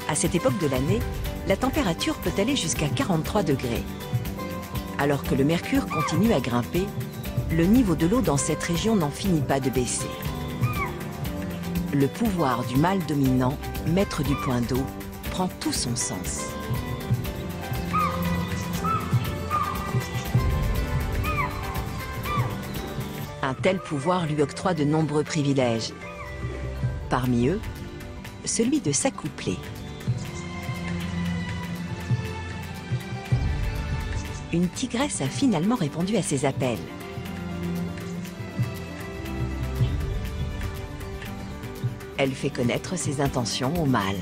À cette époque de l'année, la température peut aller jusqu'à 43 degrés. Alors que le mercure continue à grimper, le niveau de l'eau dans cette région n'en finit pas de baisser. Le pouvoir du mâle dominant, maître du point d'eau, prend tout son sens. Un tel pouvoir lui octroie de nombreux privilèges. Parmi eux, celui de s'accoupler. Une tigresse a finalement répondu à ses appels. Elle fait connaître ses intentions au mâle.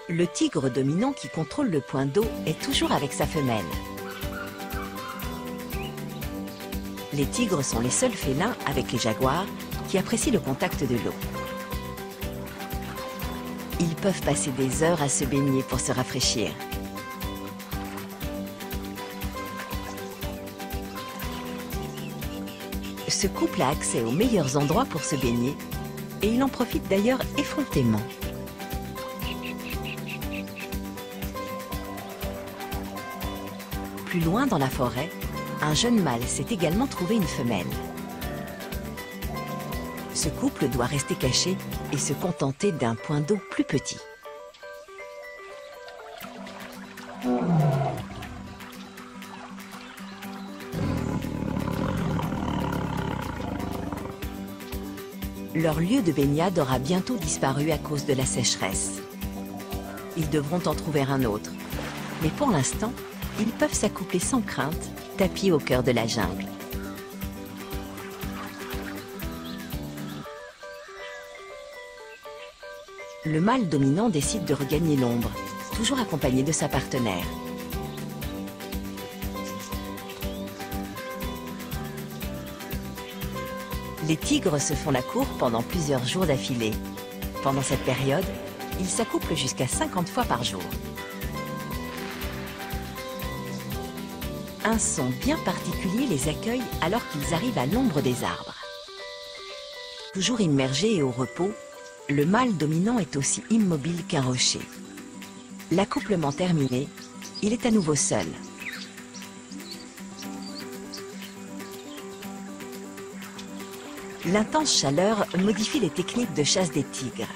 Le tigre dominant qui contrôle le point d'eau est toujours avec sa femelle. Les tigres sont les seuls félins, avec les jaguars, qui apprécient le contact de l'eau. Ils peuvent passer des heures à se baigner pour se rafraîchir. Ce couple a accès aux meilleurs endroits pour se baigner et il en profite d'ailleurs effrontément. Plus loin dans la forêt, un jeune mâle s'est également trouvé une femelle. Ce couple doit rester caché et se contenter d'un point d'eau plus petit. Leur lieu de baignade aura bientôt disparu à cause de la sécheresse. Ils devront en trouver un autre. Mais pour l'instant, ils peuvent s'accoupler sans crainte, tapis au cœur de la jungle. Le mâle dominant décide de regagner l'ombre, toujours accompagné de sa partenaire. Les tigres se font la cour pendant plusieurs jours d'affilée. Pendant cette période, ils s'accouplent jusqu'à 50 fois par jour. Un son bien particulier les accueille alors qu'ils arrivent à l'ombre des arbres. Toujours immergé et au repos, le mâle dominant est aussi immobile qu'un rocher. L'accouplement terminé, il est à nouveau seul. L'intense chaleur modifie les techniques de chasse des tigres.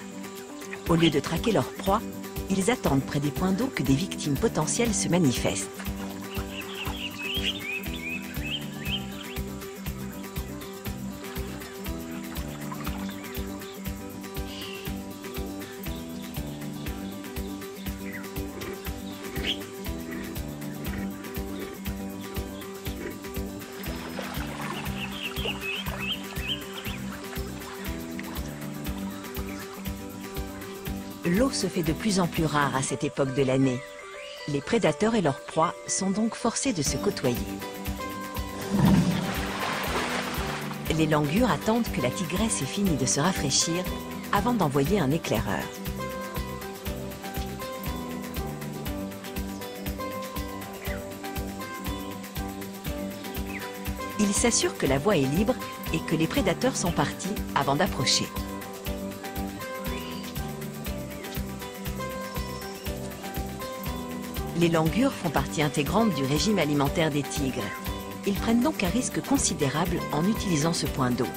Au lieu de traquer leur proie, ils attendent près des points d'eau que des victimes potentielles se manifestent. L'eau se fait de plus en plus rare à cette époque de l'année. Les prédateurs et leurs proies sont donc forcés de se côtoyer. Les langurs attendent que la tigresse ait fini de se rafraîchir avant d'envoyer un éclaireur. Ils s'assurent que la voie est libre et que les prédateurs sont partis avant d'approcher. Les langurs font partie intégrante du régime alimentaire des tigres. Ils prennent donc un risque considérable en utilisant ce point d'eau.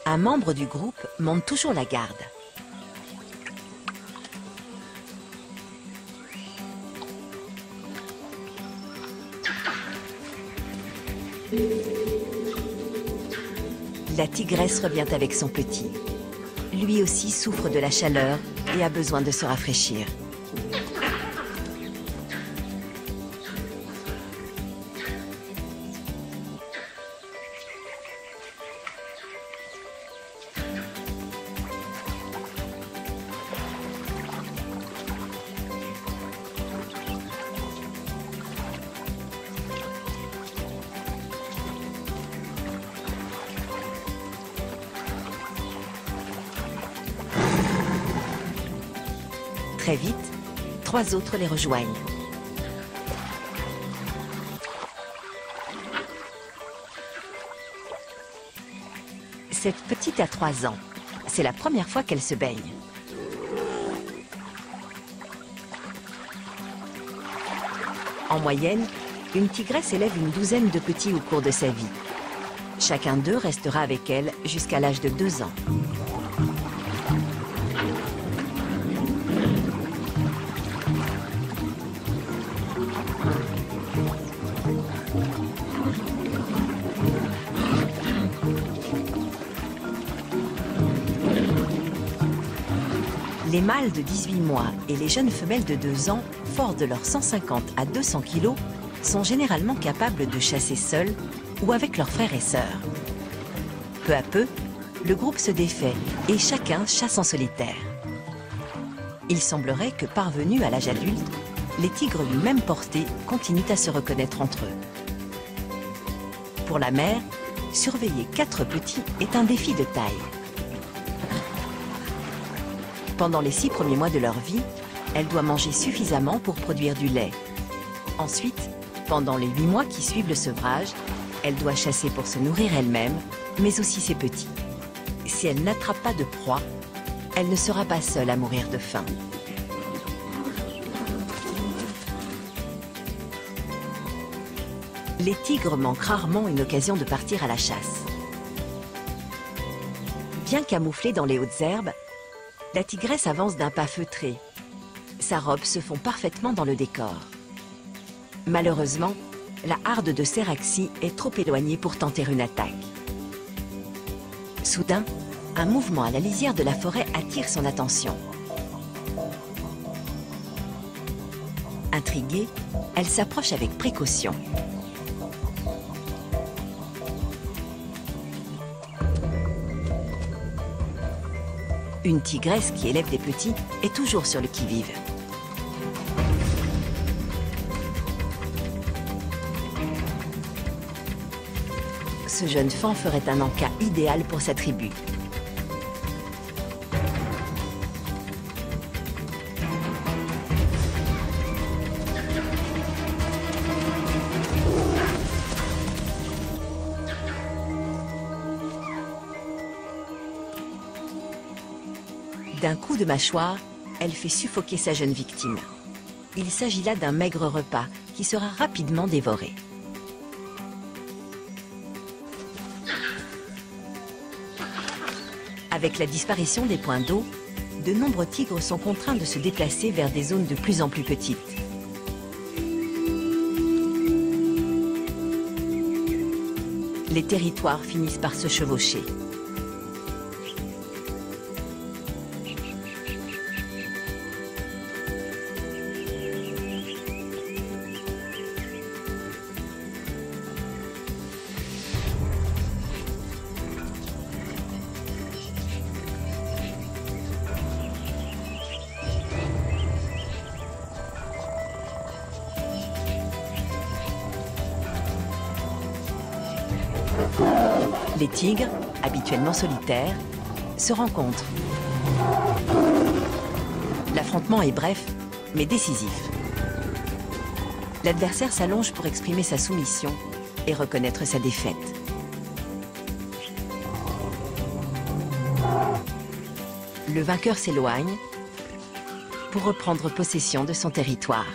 Un membre du groupe monte toujours la garde. La tigresse revient avec son petit. Lui aussi souffre de la chaleur et a besoin de se rafraîchir. Très vite, 3 autres les rejoignent. Cette petite a 3 ans. C'est la première fois qu'elle se baigne. En moyenne, une tigresse élève une douzaine de petits au cours de sa vie. Chacun d'eux restera avec elle jusqu'à l'âge de 2 ans. Les mâles de 18 mois et les jeunes femelles de 2 ans, forts de leurs 150 à 200 kg, sont généralement capables de chasser seuls ou avec leurs frères et sœurs. Peu à peu, le groupe se défait et chacun chasse en solitaire. Il semblerait que parvenus à l'âge adulte, les tigres d'une même portée continuent à se reconnaître entre eux. Pour la mère, surveiller 4 petits est un défi de taille. Pendant les 6 premiers mois de leur vie, elle doit manger suffisamment pour produire du lait. Ensuite, pendant les 8 mois qui suivent le sevrage, elle doit chasser pour se nourrir elle-même, mais aussi ses petits. Si elle n'attrape pas de proie, elle ne sera pas seule à mourir de faim. Les tigres manquent rarement une occasion de partir à la chasse. Bien camouflée dans les hautes herbes, la tigresse avance d'un pas feutré. Sa robe se fond parfaitement dans le décor. Malheureusement, la harde de Céraxie est trop éloignée pour tenter une attaque. Soudain, un mouvement à la lisière de la forêt attire son attention. Intriguée, elle s'approche avec précaution. Une tigresse qui élève des petits est toujours sur le qui-vive. Ce jeune faon ferait un encas idéal pour sa tribu. D'un coup de mâchoire, elle fait suffoquer sa jeune victime. Il s'agit là d'un maigre repas qui sera rapidement dévoré. Avec la disparition des points d'eau, de nombreux tigres sont contraints de se déplacer vers des zones de plus en plus petites. Les territoires finissent par se chevaucher. Les tigres, habituellement solitaires, se rencontrent. L'affrontement est bref, mais décisif. L'adversaire s'allonge pour exprimer sa soumission et reconnaître sa défaite. Le vainqueur s'éloigne pour reprendre possession de son territoire.